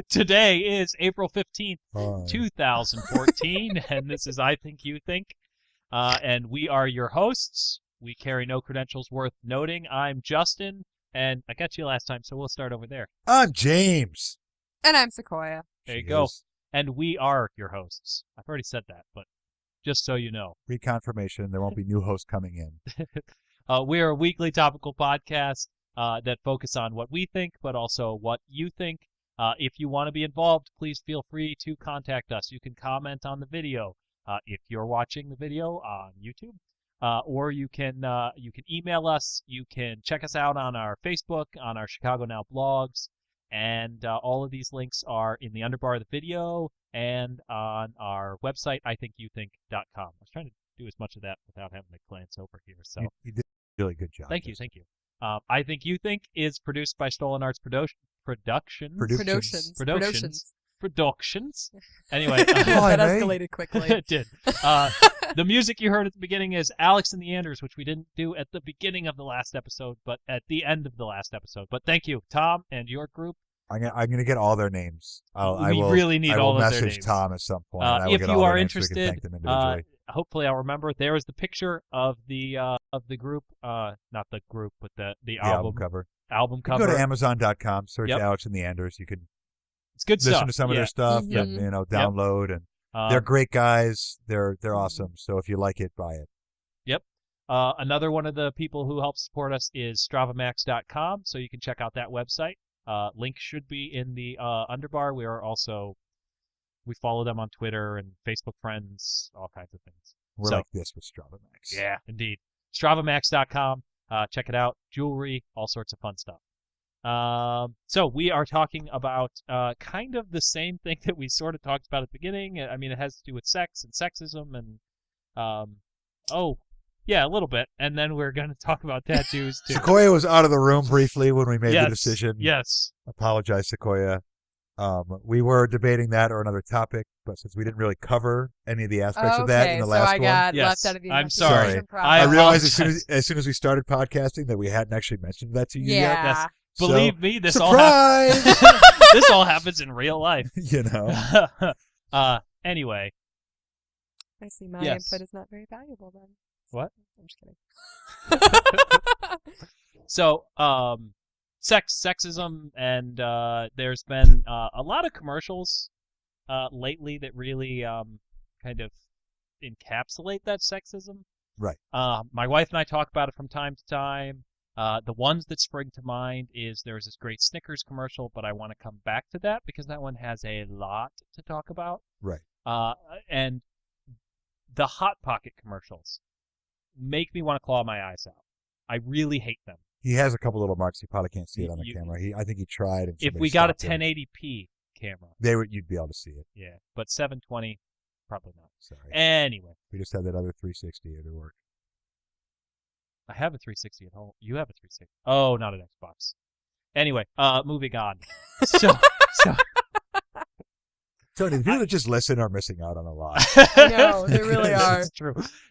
Today is April 15th, 2014, and this is I Think You Think, and we are your hosts. We carry no credentials worth noting. I'm Justin, and I got you last time, so we'll start over there. I'm James. And I'm Sequoia. There you go. And we are your hosts. I've already said that, but just so you know. Reconfirmation, there won't be new hosts coming in. We are a weekly topical podcast that focus on what we think, but also what you think. If you want to be involved, please feel free to contact us. You can comment on the video if you're watching the video on YouTube, or you can email us. You can check us out on our Facebook, on our Chicago Now blogs, and all of these links are in the underbar of the video and on our website, ithinkyoutthink.com. I was trying to do as much of that without having to glance over here. So you did a really good job. Thank you. I Think You Think is produced by StolenArts Productions. Anyway, that escalated quickly. It did. The music you heard at the beginning is Alex and the Anders, which we didn't do at the beginning of the last episode, but at the end of the last episode. But thank you, Tom, and your group. I'm gonna get all their names. We really need all of their names. I will message Tom at some point. If you are interested, hopefully I'll remember. There is the picture of the group, not the group, but the album cover. Album cover. You go to Amazon.com, search Alex and the Anders. You can it's good listen stuff. to some of their stuff and download and they're great guys. They're awesome. So if you like it, buy it. Yep. Another one of the people who helps support us is StravaMax.com, so you can check out that website. Link should be in the underbar. We follow them on Twitter and Facebook friends, all kinds of things. We're like this with StravaMax. Yeah, indeed. StravaMax.com. Check it out. Jewelry, all sorts of fun stuff. So we are talking about kind of the same thing that we sort of talked about at the beginning. I mean, it has to do with sex and sexism and, a little bit. And then we're going to talk about tattoos, too. Sequoia was out of the room briefly when we made the decision. Yes. Apologize, Sequoia. We were debating that or another topic, but since we didn't really cover any of the aspects of that in the last one. So I got left out of the I'm sorry. I realized as soon as we started podcasting that we hadn't actually mentioned that to you yet. Yes. Believe me, this surprise! This all happens in real life. You know. Anyway. I see my input is not very valuable then. What? I'm just kidding. So, sexism, and there's been a lot of commercials lately that really kind of encapsulate that sexism. Right. My wife and I talk about it from time to time. The ones that spring to mind is there's this great Snickers commercial, but I want to come back to that because that one has a lot to talk about. Right. And the Hot Pocket commercials make me want to claw my eyes out. I really hate them. He has a couple little marks. You probably can't see it on the camera. I think he tried. And if we got a 1080p camera, you'd be able to see it. Yeah, but 720, probably not. Sorry. Anyway, we just had that other 360 to work. I have a 360 at home. You have a 360. Oh, not an Xbox. Anyway, moving on. So. Tony, the people that just listen are missing out on a lot. No, they really are.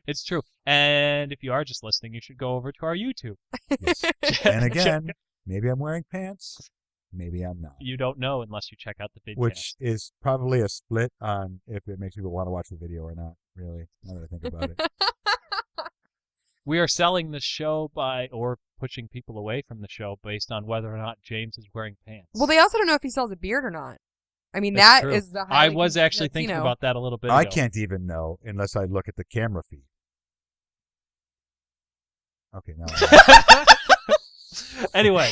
It's true. And if you are just listening, you should go over to our YouTube. Yes. And again, maybe I'm wearing pants. Maybe I'm not. You don't know unless you check out the video. Which is probably a split on if it makes people want to watch the video or not, really, now that I think about it. We are selling the show or pushing people away from the show based on whether or not James is wearing pants. Well, they also don't know if he sells a beard or not. I mean, That's that true. is the I was actually thinking about that a little bit ago. I can't even know unless I look at the camera feed. Okay, now. Anyway,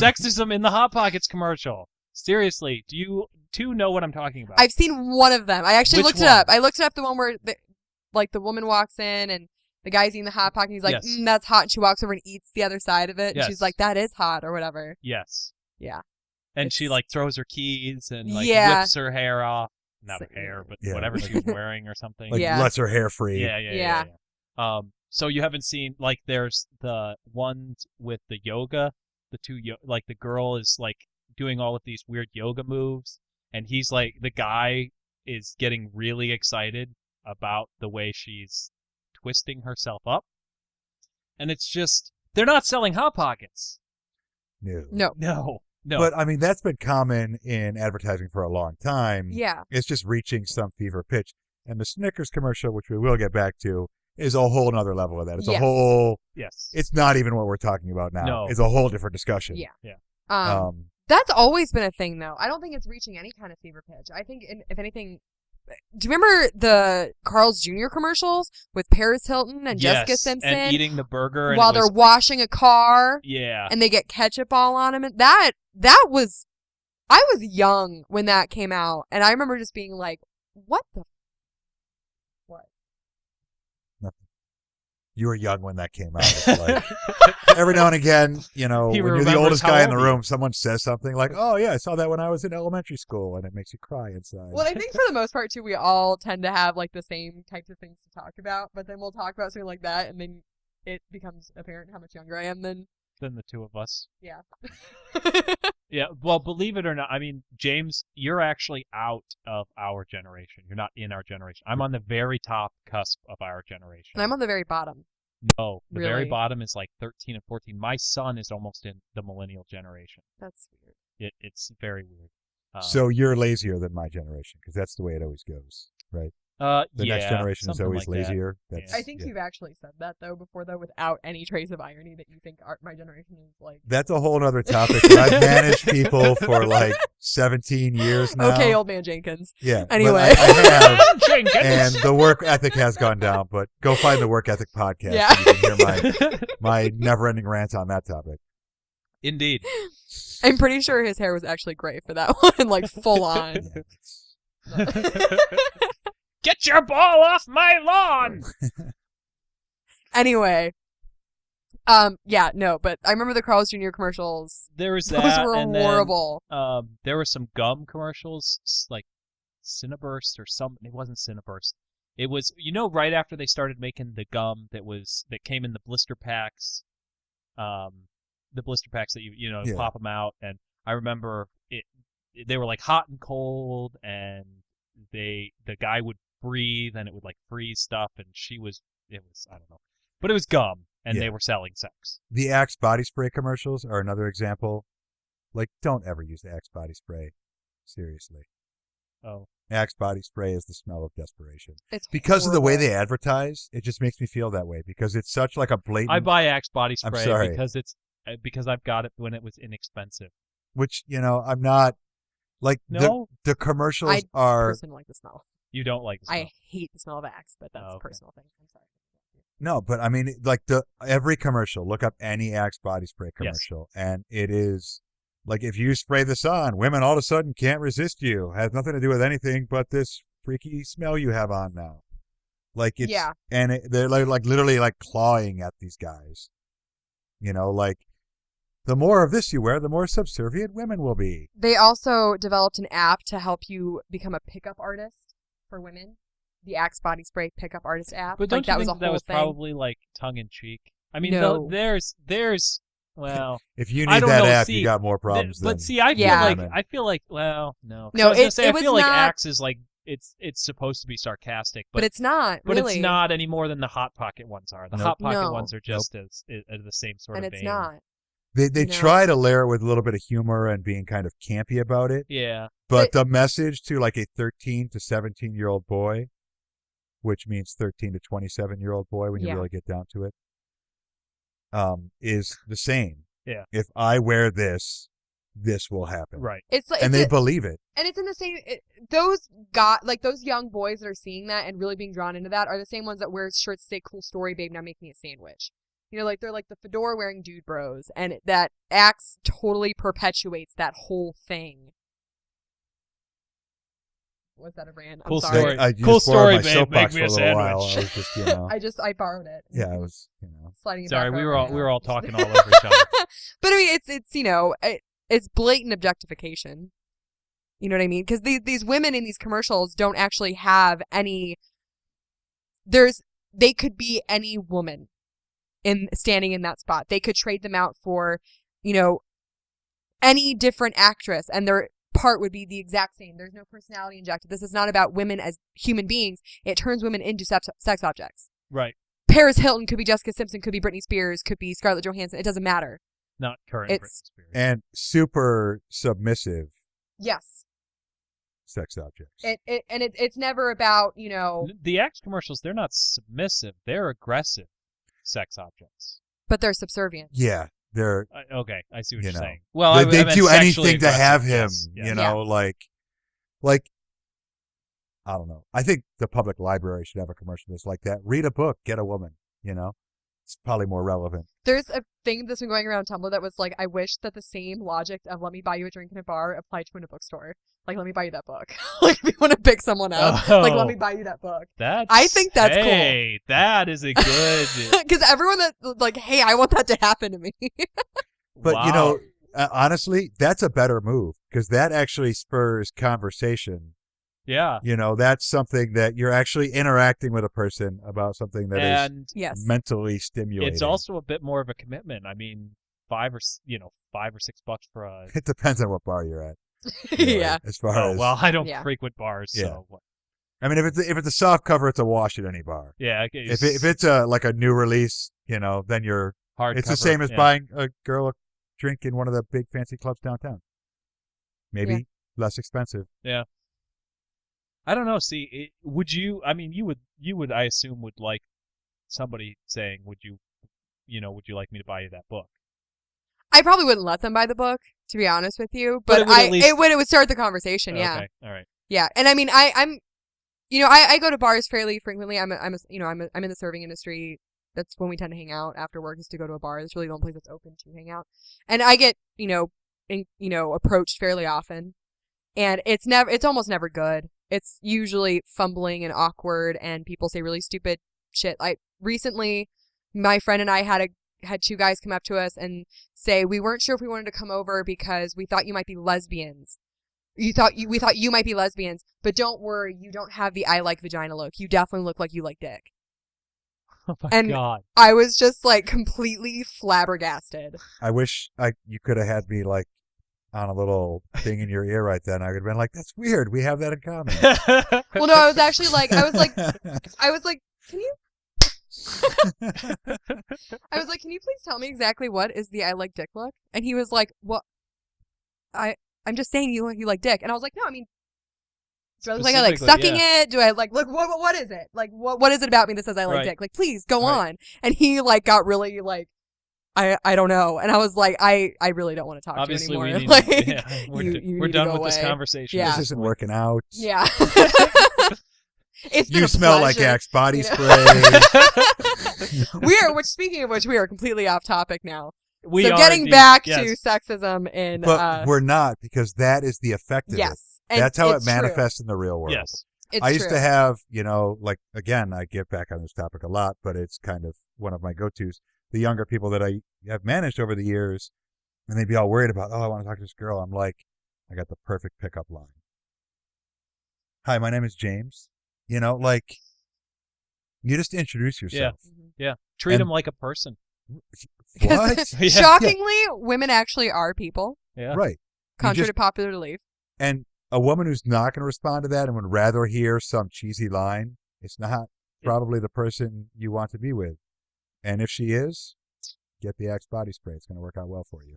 sexism in the Hot Pockets commercial. Seriously, do you two know what I'm talking about? I've seen one of them. I actually looked it up. I looked it up, the one where the woman walks in and the guy's eating the Hot Pocket and he's like, that's hot. And she walks over and eats the other side of it. And she's like, that is hot or whatever. Yes. Yeah. And she throws her keys and whips her hair off. Not her hair, but whatever she was wearing or something. Lets her hair free. Yeah. So you haven't seen, there's the ones with the yoga, the two, the girl is doing all of these weird yoga moves, and he's the guy is getting really excited about the way she's twisting herself up. And it's just, they're not selling Hot Pockets. No. No. But, I mean, that's been common in advertising for a long time. Yeah. It's just reaching some fever pitch. And the Snickers commercial, which we will get back to, is a whole nother level of that. It's a whole... Yes. It's not even what we're talking about now. No. It's a whole different discussion. Yeah. That's always been a thing, though. I don't think it's reaching any kind of fever pitch. I think, if anything... Do you remember the Carl's Jr. commercials with Paris Hilton and Jessica Simpson? And eating the burger. While they're washing a car. Yeah. And they get ketchup all on them. And that was... I was young when that came out. And I remember just being like, what the... What? Nothing. You were young when that came out. It's like, every now and again, you know, when you're the oldest guy in the room, someone says something like, oh, yeah, I saw that when I was in elementary school, and it makes you cry inside. Well, I think for the most part, too, we all tend to have, like, the same types of things to talk about, but then we'll talk about something like that, and then it becomes apparent how much younger I am than the two of us. Yeah. Yeah, well, believe it or not, I mean, James, you're actually out of our generation. You're not in our generation. I'm on the very top cusp of our generation. And I'm on the very bottom. No, the very bottom is like 13 and 14. My son is almost in the millennial generation. That's weird. It's very weird. So you're lazier than my generation, because that's the way it always goes, right? The next generation is always lazier. I think you've actually said that, though, before, though, without any trace of irony, that you think my generation is like... That's a whole other topic. I've managed people for like 17 years now. Okay, old man Jenkins. Yeah. Anyway. I have, Jenkins. And the work ethic has gone down, but go find the Work Ethic podcast. Yeah. And you can hear my never-ending rant on that topic. Indeed. I'm pretty sure his hair was actually gray for that one, like full on. Get your ball off my lawn! Anyway. Yeah, no, but I remember the Carl's Jr. commercials. There was Those that. were horrible. Then, there were some gum commercials, like Cinnaburst or something. It wasn't Cinnaburst. It was, right after they started making the gum that came in the blister packs. The blister packs that you pop them out. And I remember they were like hot and cold, and the guy would breathe and it would like freeze stuff, and it was I don't know, but it was gum, and they were selling sex. The Axe body spray commercials are another example. Like, don't ever use the Axe body spray. Seriously. Oh. Axe body spray is the smell of desperation. It's because horrible. of the way they advertise, it just makes me feel that way, because it's such like a blatant... I buy Axe body spray I'm sorry. because I've got it when it was inexpensive. Which, I'm not... Like, no? the commercials I are... I personally like the smell. You don't like the smell? I hate the smell of Axe, but that's a personal thing. I'm sorry. No, but I mean, like, every commercial, look up any Axe body spray commercial, and it is... Like, if you spray this on, women all of a sudden can't resist you. Has nothing to do with anything but this freaky smell you have on now. Like, it's... Yeah. And they're like literally like clawing at these guys. Like... The more of this you wear, the more subservient women will be. They also developed an app to help you become a pickup artist for women. The Axe Body Spray Pickup Artist app. But don't you think that was thing. Probably like tongue in cheek? I mean, no. there's well. If you need that app, you got more problems. But see, I feel like well, no. No, I feel like not... Axe is like it's supposed to be sarcastic, but it's not. But really. it's not any more than the Hot Pocket ones are. The Hot Pocket ones are just as the same sort of. And it's vein. not. They try to layer it with a little bit of humor and being kind of campy about it. Yeah. But the message to like a 13 to 17-year-old boy, which means 13 to 27-year-old boy when you really get down to it, is the same. Yeah. If I wear this will happen. Right. And they believe it. And it's in the same. Those young boys that are seeing that and really being drawn into that are the same ones that wear shirts that say "Cool story, babe. Now make me a sandwich." They're like the fedora wearing dude bros, and that Axe totally perpetuates that whole thing. Was that a rant? Cool I'm sorry. story. Cool story, babe. Make me a sandwich. I borrowed it. Yeah, I was, sliding. Sorry, we were all talking all over each other. But I mean, it's blatant objectification. You know what I mean? Because these women in these commercials don't actually have any. They could be any woman. Standing in that spot. They could trade them out for, any different actress, and their part would be the exact same. There's no personality injected. This is not about women as human beings. It turns women into sex objects. Right. Paris Hilton could be Jessica Simpson, could be Britney Spears, could be Scarlett Johansson. It doesn't matter. Not current It's- Britney Spears. And super submissive Yes. sex objects. It's never about, The Axe commercials, they're not submissive. They're aggressive sex objects. but they're subservient. Yeah, they're Okay, I see what You you're know, saying. Well, they I meant do sexually anything to have him. aggressive. Yes, You yes. know, like I don't know. I think the public library should have a commercial that's like that. Read a book, get a woman. You know, it's probably more relevant. There's a thing that's been going around Tumblr that was like, I wish that the same logic of let me buy you a drink in a bar applied to in a bookstore. Like, let me buy you that book. Like, if you want to pick someone up, like, let me buy you that book. I think that's cool. Hey, that is a good. Because everyone that's like, hey, I want that to happen to me. But wow. you know, honestly, that's a better move because that actually spurs conversation. Yeah. You know, that's something that you're actually interacting with a person about something that is And Yes. mentally stimulating. it's also a bit more of a commitment. I mean, $5 or $6 for a. It depends on what bar you're at. Yeah. As far Oh, as well, I don't Yeah. frequent bars, Yeah. so I mean, if it's a soft cover, it's a wash at any bar. yeah. Okay, If it's a like a new release, you know, then you're. hard. It's the same as buying a girl a drink in one of the big fancy clubs downtown. Maybe less expensive. I don't know. See, would you? I mean, you would. I assume would like somebody saying, "Would you like me to buy you that book?" I probably wouldn't let them buy the book, to be honest with you. But it would at least- it would start the conversation. Yeah. Okay. All right. Yeah. And I mean, I'm I go to bars fairly frequently. I'm in the serving industry. That's when we tend to hang out after work, is to go to a bar. It's really the only place that's open to hang out. And I get, approached fairly often. And it's almost never good. It's usually fumbling and awkward, and people say really stupid shit. Recently, my friend and I had two guys come up to us and say, we weren't sure if we wanted to come over because we thought you might be lesbians. We thought you might be lesbians, but don't worry, you don't have the I like vagina look. You definitely look like you like dick. Oh my And God. I was just like completely flabbergasted. I wish you could have had me like on a little thing in your ear right then. I would have been like, "That's weird. We have that in common." Well, no, I was actually like, can you? I was like, can you please tell me exactly what is the I like dick look? And he was like, well, I'm just saying you like dick. And I was like, no, I mean, do I look like I like Specifically, sucking it? Do I like, look, what is it? Like, what is it about me that says I like Right. dick? Like, please go Right. on. And he like got really like, I don't know. And I was like, I really don't want to talk Obviously, to you we anymore. need. Like, Yeah, we're you we're need to done go with this away. conversation. Yeah. at This this isn't point. working out. Yeah. It's been You a smell like pleasure. Axe body you know? spray. Speaking of which, we are completely off topic now. We So are getting indeed. back Yes. to sexism in But we're not, because that is the effect of it. yes, and That's how it it's true. manifests in the real world. Yes. It's I used true. to have, like, again, I get back on this topic a lot, but it's kind of one of my go-tos. The younger people that I have managed over the years, and they'd be all worried about, I want to talk to this girl. I'm like, I got the perfect pickup line. Hi, my name is James. Like, you just introduce yourself. Mhm. Yeah. Treat And- him like a person. What? Yeah. Shockingly, women actually are people, Yeah. Right. contrary just- to popular belief. And a woman who's not going to respond to that and would rather hear some cheesy line, it's not probably the person you want to be with. And if she is, get the Axe body spray. It's going to work out well for you.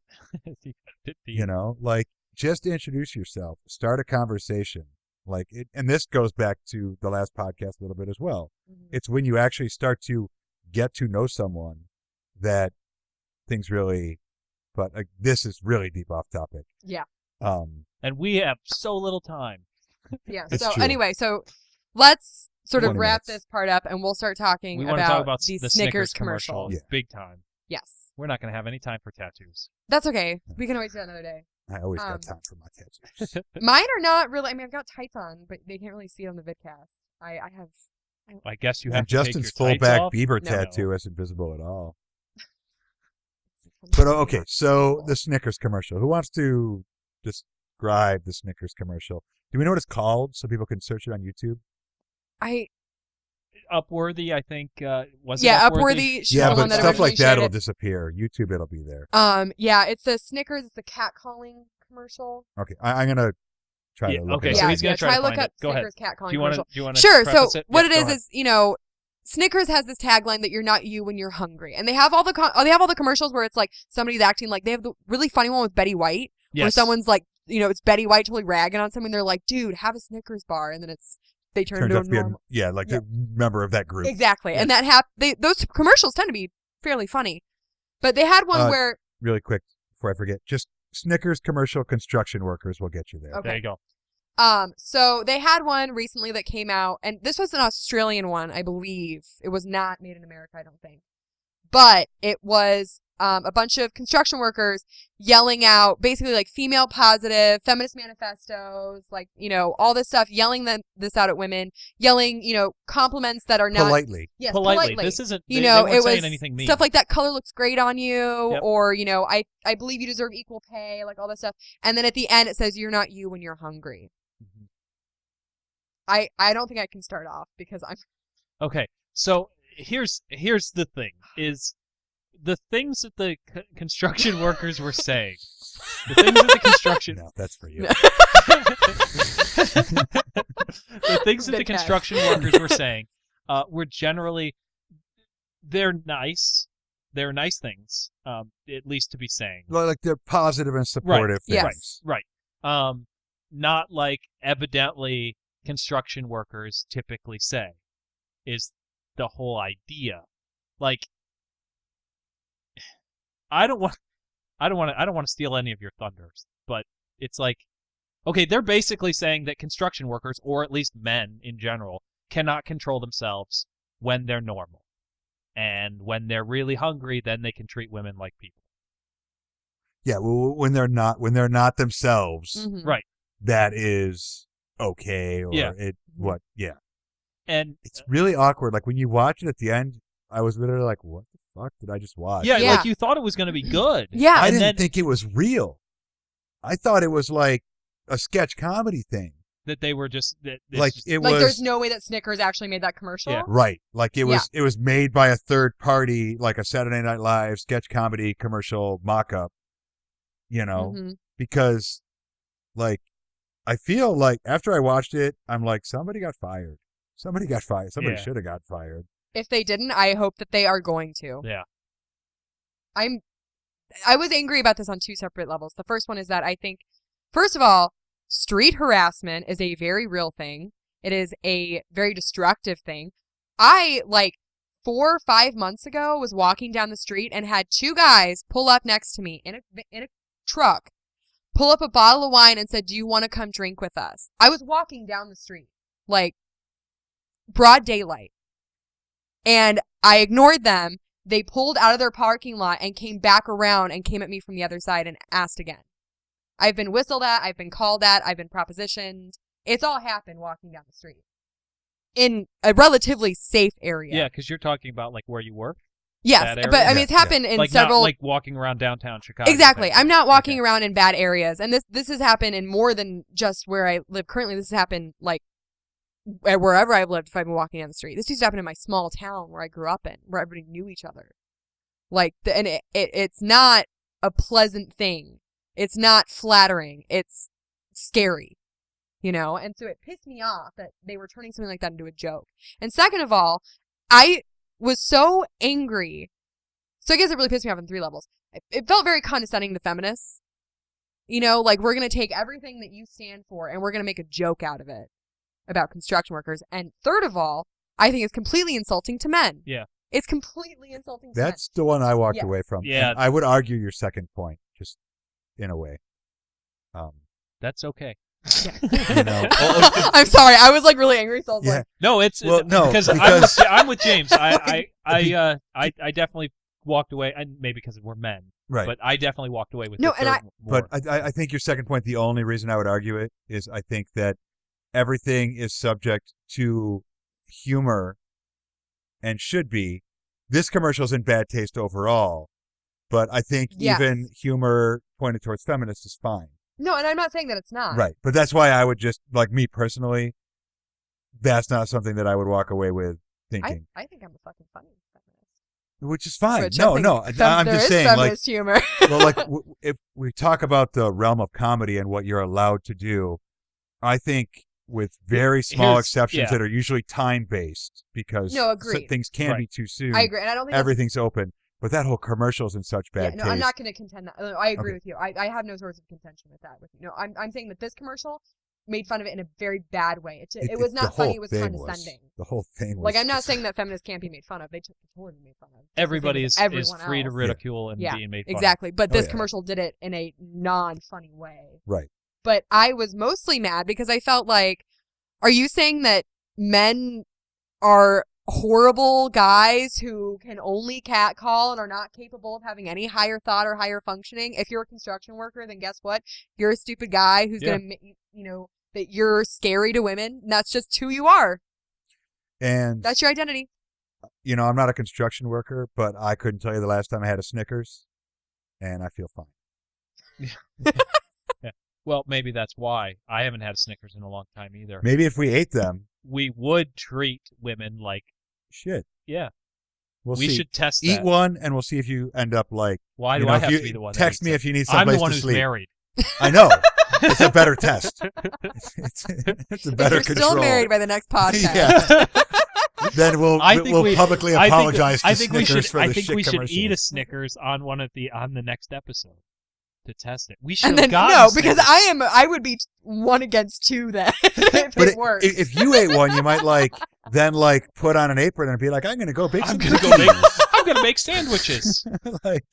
Like, just introduce yourself, start a conversation. Like, and this goes back to the last podcast a little bit as well. Mhm. It's when you actually start to get to know someone that things really, but this is really deep off topic. Yeah. And we have so little time. Yeah. It's So true. anyway, so let's sort of 20 wrap minutes. this part up, and we'll start talking We want to talk about the the Snickers commercial. Yeah. Big time. Yes, We're not going to have any time for tattoos. that's okay. We can always do that another day. I always Um, got time for my tattoos. Mine are not really. I mean, I've got tights on, but they can't really see it on the vidcast. I have. I guess you have And to take Justin's your full tights back off. Bieber No. tattoo isn't visible at all. But okay, so the Snickers commercial. Who wants to describe the Snickers commercial? Do we know what it's called so people can search it on YouTube? Upworthy, I think. Was it Yeah, Upworthy? Upworthy. Yeah, the one but that stuff like originally that shared will it. disappear. YouTube, it'll be there. Yeah, it's the Snickers. It's the cat calling commercial. Okay, I'm gonna try Yeah, to look okay, it so up. he's gonna try try to look find up it. Go ahead. Snickers cat calling Do you want commercial. to Sure. So preface it? what Yeah, it go is ahead. Snickers has this tagline that you're not you when you're hungry, and they have all the commercials where it's like somebody's acting like they have the really funny one with Betty White, where someone's like, it's Betty White totally ragging on someone. They're like, dude, have a Snickers bar, and then they turn into a normal, a member of that group. Exactly, and that those commercials tend to be fairly funny, but they had one where really quick before I forget, just Snickers commercial construction workers will get you there. Okay. There you go. So they had one recently that came out, and this was an Australian one, I believe. It was not made in America, I don't think. But it was a bunch of construction workers yelling out basically like female positive, feminist manifestos, like, all this stuff, yelling this out at women, yelling, compliments that are not politely. Yes, politely. This isn't, they it weren't was saying anything mean. Stuff like that color looks great on you, Yep. or, I believe you deserve equal pay, like all that stuff. And then at the end it says you're not you when you're hungry. I don't think I can start off because I'm Okay, so here's the thing, is the things that the construction workers were saying. The things that the construction... No, that's for you. The things that the construction workers were saying were generally... They're nice. They're nice things, at least to be saying. Well, like they're positive and supportive things. Yes. Right. Not like evidently construction workers typically say, is the whole idea. Like, I don't want to steal any of your thunders, but it's like, okay, they're basically saying that construction workers, or at least men in general, cannot control themselves when they're normal. And when they're really hungry, then they can treat women like people. Yeah, well, when they're not themselves, Mhm. Right. that is okay, or and it's really awkward. Like when you watch it at the end, I was literally like, "What the fuck did I just watch?" Yeah, Yeah. like you thought it was going to be good. Yeah. I and didn't then think it was real. I thought it was like a sketch comedy thing. that they were just that it's Like just- it Like was there's no way that Snickers actually made that commercial. Yeah. right. Like it was made by a third party, like a Saturday Night Live sketch comedy commercial mock-up. Mhm. Because like I feel like after I watched it, I'm like, somebody got fired. Somebody got fired. Somebody Yeah. should have got fired. If they didn't, I hope that they are going to. Yeah. I was angry about this on two separate levels. The first one is that I think, first of all, street harassment is a very real thing. It is a very destructive thing. I, 4 or 5 months ago, was walking down the street and had two guys pull up next to me in a truck, pull up a bottle of wine and said, "Do you want to come drink with us?" I was walking down the street, broad daylight. And I ignored them. They pulled out of their parking lot and came back around and came at me from the other side and asked again. I've been whistled at. I've been called at. I've been propositioned. It's all happened walking down the street in a relatively safe area. Yeah, because you're talking about like where you work. Yes, that area? but I mean, it's happened in Like several. not like walking around downtown Chicago. Exactly. type I'm thing. not walking Okay. around in bad areas, and this has happened in more than just where I live currently. This has happened wherever I've lived. If I've been walking down the street, this used to happen in my small town where I grew up in, where everybody knew each other. It's not a pleasant thing. It's not flattering. It's scary, And so it pissed me off that they were turning something like that into a joke. And second of all, I was so angry. So I guess it really pissed me off on 3 levels. It felt very condescending to feminists. We're going to take everything that you stand for and we're going to make a joke out of it about construction workers. And third of all, I think it's completely insulting to men. Yeah. It's completely insulting to men. That's the one I walked Yes. away from. Yeah. And I would argue your second point, just in a way. That's okay. I'm sorry. I was really angry. So I was like, No, it's Well, no, because because- I'm with James. I definitely walked away, and maybe because we're men, Right. but I definitely walked away with No, the and third more. But I think your second point, the only reason I would argue it is I think that everything is subject to humor and should be. This commercial's in bad taste overall, but I think Yes. even humor pointed towards feminists is fine. no, and I'm not saying that it's not. Right. But that's why I would just, me personally, that's not something that I would walk away with thinking. I think I'm a fucking funny feminist. Which is fine. Which I No, think no. I'm there just is saying, feminist humor. if we talk about the realm of comedy and what you're allowed to do, I think with very small Here's- exceptions yeah. that are usually time-based because No, agreed. things can Right. be too soon. I agree, and I don't think that's- Everything's open. But that whole commercial's in such bad no, taste. I'm not going to contend that. I agree Okay. with you. I have no source of contention with that. No, I'm saying that this commercial made fun of it in a very bad way. It was the not whole funny. It was thing condescending. The whole thing was Like, I'm not just- saying that feminists can't be made fun of. They totally made fun of. Just the same Everybody as is everyone free to else. ridicule and Yeah, being made fun exactly. But Oh, this yeah. commercial did it in a non-funny way. Right. But I was mostly mad because I felt like, are you saying that men are horrible guys who can only catcall and are not capable of having any higher thought or higher functioning? If you're a construction worker, then guess what? You're a stupid guy who's Yeah. going to, that you're scary to women. And that's just who you are. And That's your identity. I'm not a construction worker, but I couldn't tell you the last time I had a Snickers, and I feel fine. Yeah. Well, maybe that's why I haven't had a Snickers in a long time either. Maybe if we ate them, We would treat women like, shit. yeah, We'll we see. should test Eat that. one, and we'll see if you end up like. Why you do know, I if have you to be the one? that Text eats me it? if you need I'm someplace the one to who's sleep. married. I know. It's a better test. It's a If better you're control. still married by the next podcast. Yeah. Then we'll publicly apologize to I think we Snickers should. for I the think shit we should commercials. eat a Snickers on the next episode to test it. We should And have then gotten no, because Snickers. I would be 1 against 2 then if But it works. if you ate one, you might then put on an apron and be like, I'm gonna go bake some I'm gonna make sandwiches. like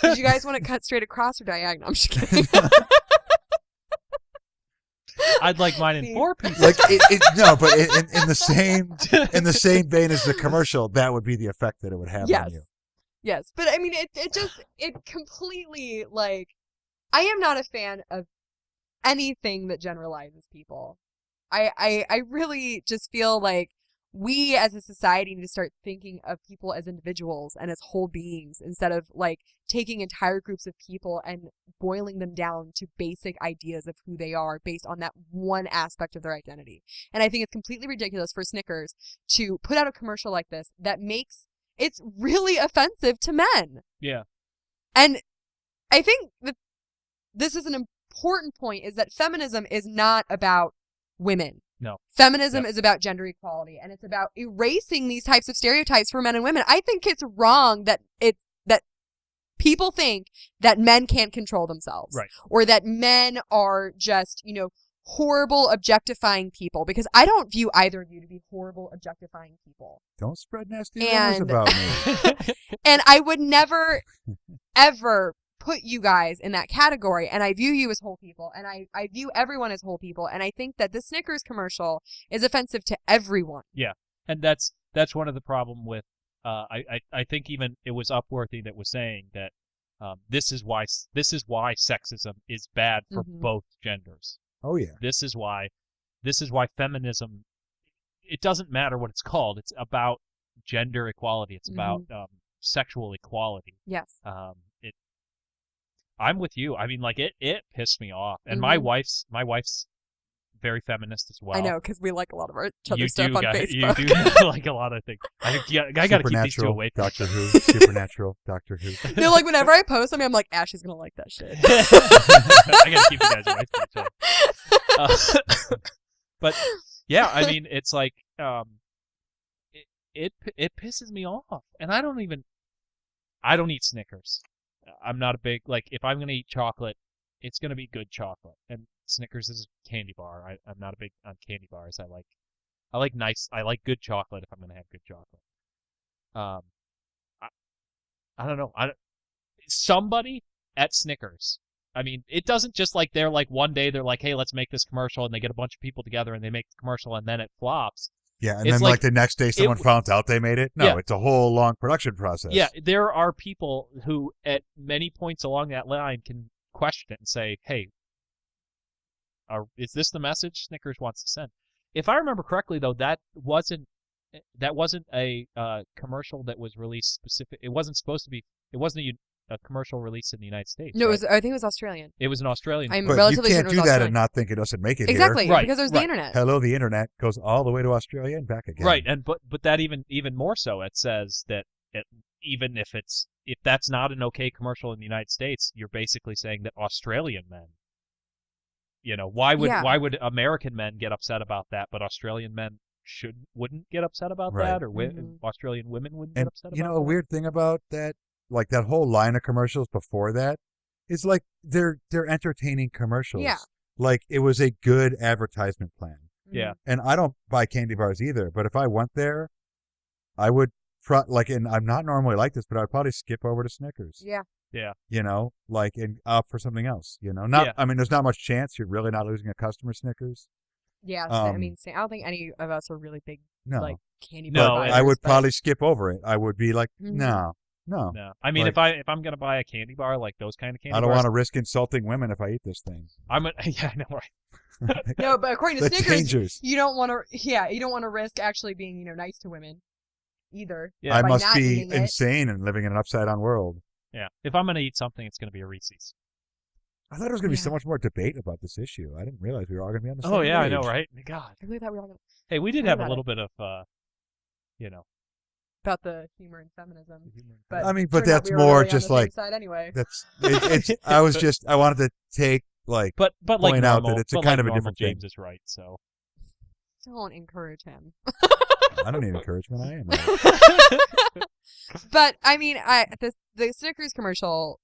Did you guys want to cut straight across or diagonal? I'm just kidding. I'd like mine in See? 4 pieces. but in the same vein as the commercial, that would be the effect that it would have Yes. on you. Yes, but I mean, it completely, I am not a fan of anything that generalizes people. I really just feel like we as a society need to start thinking of people as individuals and as whole beings instead of taking entire groups of people and boiling them down to basic ideas of who they are based on that one aspect of their identity. And I think it's completely ridiculous for Snickers to put out a commercial like this that makes it's really offensive to men. Yeah. And I think that this is an important point, is that feminism is not about women. No. Feminism is about gender equality, and it's about erasing these types of stereotypes for men and women. I think it's wrong that people think that men can't control themselves. Right. Or that men are just, horrible objectifying people, because I don't view either of you to be horrible objectifying people. Don't spread nasty rumors about me. And I would never, ever put you guys in that category. And I view you as whole people. And I view everyone as whole people. And I think that the Snickers commercial is offensive to everyone. Yeah, and that's one of the problem with. I think even it was Upworthy that was saying that this is why sexism is bad for Mhm. both genders. Oh yeah. This is why feminism. It doesn't matter what it's called. It's about gender equality. It's about sexual equality. Yes. I'm with you. I mean, it pissed me off. And my Mhm. wife's very feminist as well. I know, because we like a lot of each You other's stuff do, on you Facebook. do like a lot of things. I gotta keep these two Supernatural, away. Doctor Who. Supernatural, Doctor Who. No, whenever I post something, I'm like, Ashley's gonna like that shit. I gotta keep you guys away from each other. But yeah, I mean, it's like it pisses me off, and I don't eat Snickers. I'm not a big if I'm gonna eat chocolate, it's gonna be good chocolate, and Snickers is a candy bar. I'm not a big on candy bars. I like good chocolate if I'm gonna have good chocolate. I don't know. Somebody at Snickers. I mean, it doesn't just they're one day they're like, hey, let's make this commercial, and they get a bunch of people together and they make the commercial, and then it flops. Yeah, and It's then the next day someone found out they made it. No, Yeah. it's a whole long production process. Yeah, there are people who at many points along that line can question it and say, hey, is this the message Snickers wants to send? If I remember correctly, though, that wasn't a commercial that was released specific. It wasn't supposed to be. It wasn't a commercial released in the United States. No, right? I think it was Australian. It was an Australian. I'm But you relatively can't certain it do was that Australian. and not think it doesn't make it Exactly, here. Right, because there's the right. internet. Hello, the internet goes all the way to Australia and back again. Right, and but that even more so, it says that even if that's not an okay commercial in the United States, you're basically saying that Australian men You know, why would Yeah. why would American men get upset about that, but Australian men wouldn't get upset about Right. that, or Mhm. Australian women wouldn't And get upset you about know, a that? weird thing about that, like that whole line of commercials before that, is like they're entertaining commercials. Yeah. Like it was a good advertisement plan. Yeah. And I don't buy candy bars either, but if I went there, I would and I'm not normally like this, but I'd probably skip over to Snickers. Yeah. Yeah. You know, like and opt for something else. You know, not. Yeah. I mean, there's not much chance you're really not losing a customer Snickers. Yeah. I mean, I don't think any of us are really big No, like candy No, bar and- buyers, I would but- probably skip over it. I would be like, Mhm. no. No, I mean, Like- if I'm gonna buy a candy bar, like those kind of candy I don't bars, want to risk insulting women if I eat this thing. yeah, I know, right? No, but according to That's Snickers, dangerous. you don't want to. Yeah, you don't want to risk actually being nice to women, either. Yeah. I by must not be eating it. insane and living in an upside down world. Yeah, if I'm gonna eat something, it's gonna be a Reese's. I thought there was going to be so Yeah. much more debate about this issue. I didn't realize we were all going to be on the same Oh yeah, I page. know, right? God, I really thought we were all gonna hey, we did Sorry have a about little bit of, you know, about the humor and feminism, but I mean, but turned out that's we were more really on just the same like side anyway. that's. I wanted to take like but like point out normal, that it's a but kind like of a normal different thing. James is right, so. Don't encourage him. I don't need encouragement. I am. Right. But I mean, the Snickers commercial,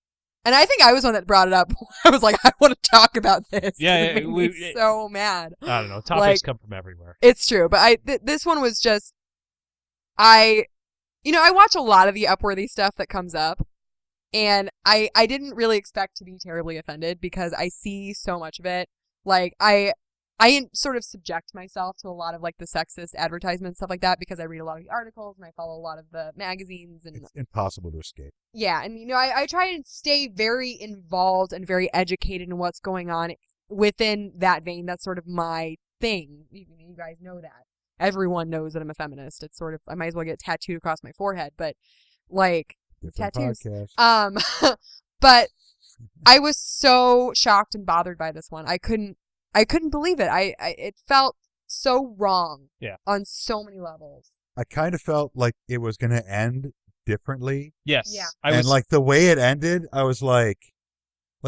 and I think I was one that brought it up. I was like, I want to talk about this. 'cause Yeah, it made me so mad. I don't know. Topics Like- come from everywhere. It's true, but this one was just, I watch a lot of the Upworthy stuff that comes up, and I didn't really expect to be terribly offended because I see so much of it. Like I sort of subject myself to a lot of like the sexist advertisements, stuff like that, because I read a lot of the articles and I follow a lot of the magazines and It's impossible to escape. yeah, and I try and stay very involved and very educated in what's going on within that vein. That's sort of my thing. You guys know that. Everyone knows that I'm a feminist. It's sort of, I might as well get tattooed across my forehead, but like Different tattoos. podcast. But I was so shocked and bothered by this one. I couldn't believe it. It felt so wrong. Yeah. On so many levels. I kind of felt like it was going to end differently. Yes. Yeah. I was, And like the way it ended, I was like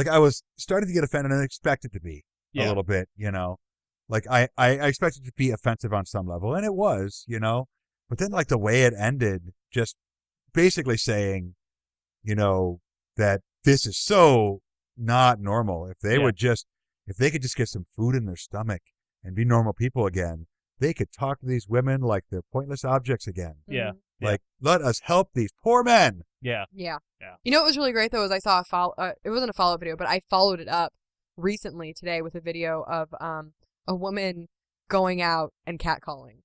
I was starting to get offended and I expected to be a yeah. little bit, you know. Like I expected to be offensive on some level, and it was, you know. But then like the way it ended, just basically saying, you know, that this is so not normal. If they could just get some food in their stomach and be normal people again, they could talk to these women like they're pointless objects again. Yeah. Mhm. Like, let us help these poor men. Yeah. Yeah. Yeah. You know what was really great though is I saw it wasn't a follow-up video, but I followed it up recently today with a video of a woman going out and catcalling.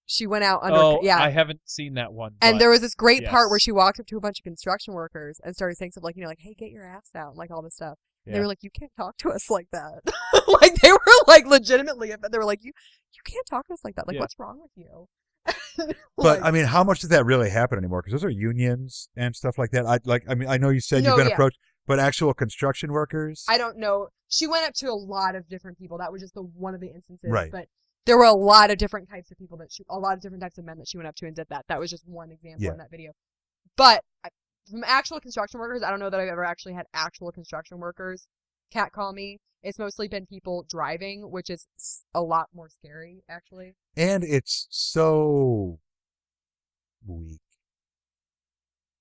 She went out under I haven't seen that one. and but there was this great part yes. where she walked up to a bunch of construction workers and started saying something like, like, hey, get your ass out, and like all this stuff. And they Yeah. were like, you can't talk to us like that. Like they were like legitimately, they were like, you can't talk to us like that. Like, Yeah. what's wrong with you? But I mean, how much does that really happen anymore? Because those are unions and stuff like that. I know you said No, you've been yeah. approached, but actual construction workers. I don't know. She went up to a lot of different people. That was just one of the instances. Right. But there were a lot of different types of people a lot of different types of men that she went up to and did that. That was just one example Yeah. in that video. But from actual construction workers, I don't know that I've ever actually had actual construction workers catcall me. It's mostly been people driving, which is a lot more scary, actually. And it's so weak.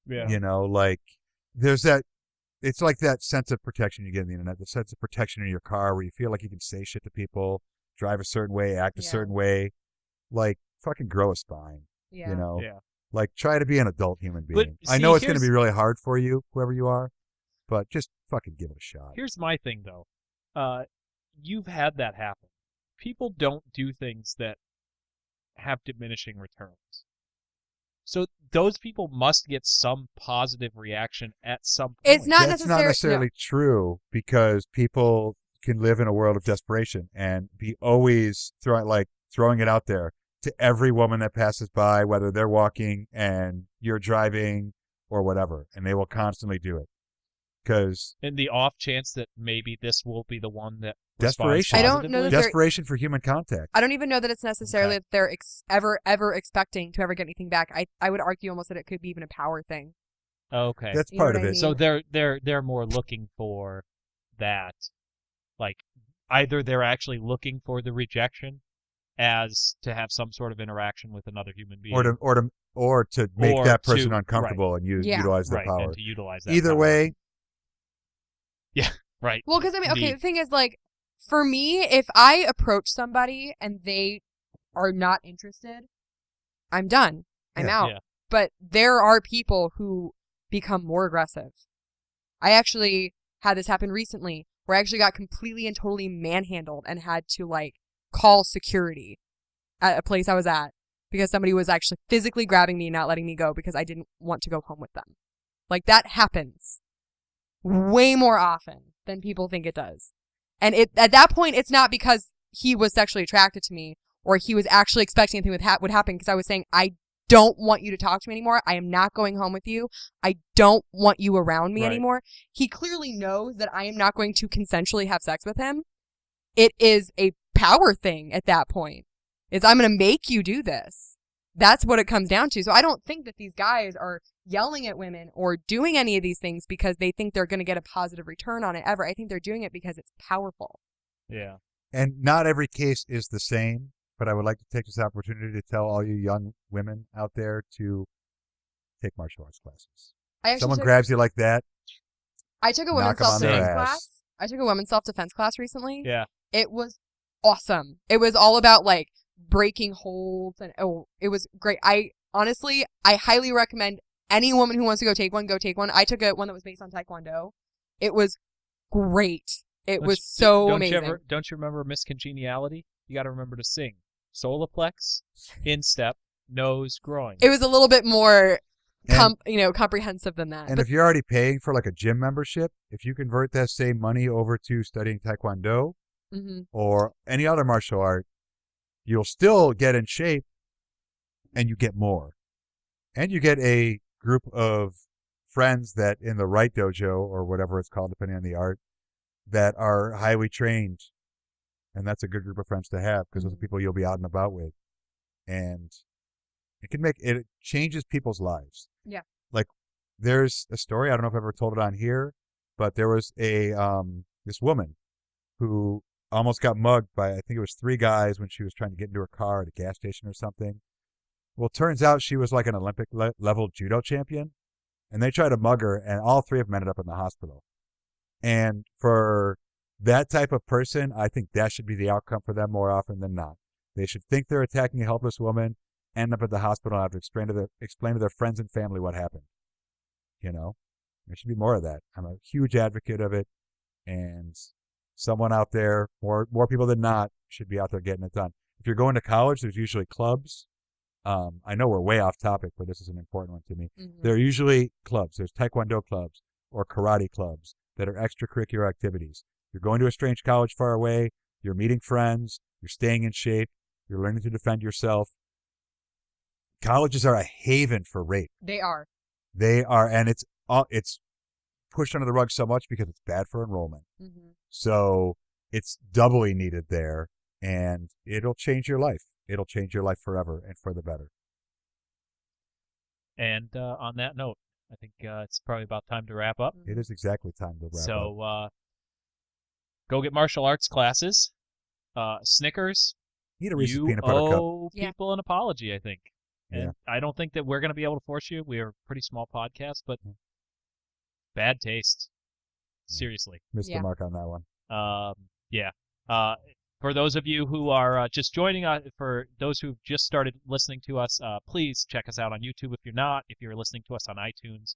Yeah. You know, like there's that. It's like that sense of protection you get on the internet, the sense of protection in your car where you feel like you can say shit to people, drive a certain way, act a Yeah. certain way. Like, fucking grow a spine, Yeah. you know? Yeah. Like, try to be an adult human But being. I see, know it's going to here's- be really hard for you, whoever you are, but just fucking give it a shot. Here's my thing, though. You've had that happen. People don't do things that have diminishing returns. So those people must get some positive reaction at some point. It's not That's necessarily. not necessarily true because people can live in a world of desperation and be always throwing it out there to every woman that passes by, whether they're walking and you're driving or whatever, and they will constantly do it. Because In the off chance that maybe this will be the one that Desperation. responds I don't know positively. that they're- desperation for human contact. I don't even know that it's necessarily that they're ever expecting to ever get anything back. I would argue almost that it could be even a power thing. Okay. That's You know part what of I it. mean? So they're more looking for that, like either they're actually looking for the rejection as to have some sort of interaction with another human being, or to make Or that person to- uncomfortable and Yeah. utilize their right, power. and to utilize that Either power. way, Right. Well, because I mean, okay, Indeed. the thing is, like, for me, if I approach somebody and they are not interested, I'm done. I'm Yeah. out. Yeah. But there are people who become more aggressive. I actually had this happen recently where I actually got completely and totally manhandled and had to, like, call security at a place I was at because somebody was actually physically grabbing me and not letting me go because I didn't want to go home with them. Like, that happens way more often than people think it does. And at that point, it's not because he was sexually attracted to me or he was actually expecting anything would happen, because I was saying, I don't want you to talk to me anymore. I am not going home with you. I don't want you around me Right. anymore. He clearly knows that I am not going to consensually have sex with him. It is a power thing at that point. It's, I'm going to make you do this. That's what it comes down to. So I don't think that these guys are yelling at women or doing any of these things because they think they're going to get a positive return on it ever. I think they're doing it because it's powerful. Yeah. and not every case is the same, but I would like to take this opportunity to tell all you young women out there to take martial arts classes. I actually Someone took, grabs you like that, I took a women's knock 'em on their self-defense ass. class. I took a women's self-defense class recently. Yeah. It was awesome. It was all about, like, breaking holds, and it was great. I highly recommend any woman who wants to go take one. I took one that was based on Taekwondo. It was great. It was so amazing. Don't you remember Miss Congeniality? You got to remember to sing solarplex, instep, nose, groin. It was a little bit more And- comprehensive than that. and But if you're already paying for like a gym membership, if you convert that same money over to studying Taekwondo mhm. or any other martial art, you'll still get in shape and you get more. And you get a group of friends that in the right dojo or whatever it's called, depending on the art, that are highly trained. And that's a good group of friends to have because those are people you'll be out and about with. And it changes people's lives. Yeah. Like there's a story, I don't know if I've ever told it on here, but there was this woman who almost got mugged by, I think it was 3 guys when she was trying to get into her car at a gas station or something. Well, it turns out she was like an Olympic level judo champion, and they tried to mug her, and all 3 of them ended up in the hospital. And for that type of person, I think that should be the outcome for them more often than not. They should think they're attacking a helpless woman, end up at the hospital, and have to explain to their friends and family what happened. There should be more of that. I'm a huge advocate of it, and someone out there, more people than not, should be out there getting it done. If you're going to college, there's usually clubs. I know we're way off topic, but this is an important one to me. Mhm. There are usually clubs. There's Taekwondo clubs or karate clubs that are extracurricular activities. You're going to a strange college far away. You're meeting friends. You're staying in shape. You're learning to defend yourself. Colleges are a haven for rape. They are. They are, and it's pushed under the rug so much because it's bad for enrollment. Mm-hmm. So it's doubly needed there, and it'll change your life. It'll change your life forever and for the better. And on that note, I think it's probably about time to wrap up. It is exactly time to wrap up. So go get martial arts classes. Snickers, Need a Reese's you peanut butter cup. owe people an apology, I think. And Yeah. I don't think that we're going to be able to force you. We're a pretty small podcast, but bad taste. Seriously. Missed Yeah. the mark on that one. Yeah. For those of you who are just joining us, for those who've just started listening to us, please check us out on YouTube if you're not. If you're listening to us on iTunes,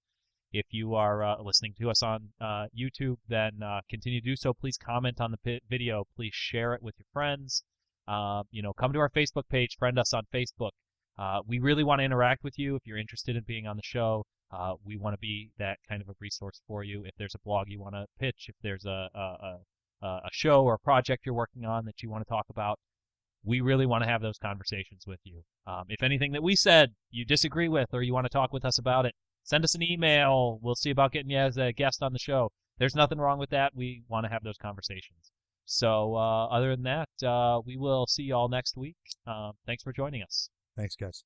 if you are listening to us on YouTube, then continue to do so. Please comment on the video. Please share it with your friends. Come to our Facebook page, friend us on Facebook. We really want to interact with you if you're interested in being on the show. We want to be that kind of a resource for you. If there's a blog you want to pitch, if there's a show or a project you're working on that you want to talk about, we really want to have those conversations with you. If anything that we said you disagree with or you want to talk with us about it, send us an email. We'll see about getting you as a guest on the show. There's nothing wrong with that. We want to have those conversations. So other than that, we will see you all next week. Thanks for joining us. Thanks, guys.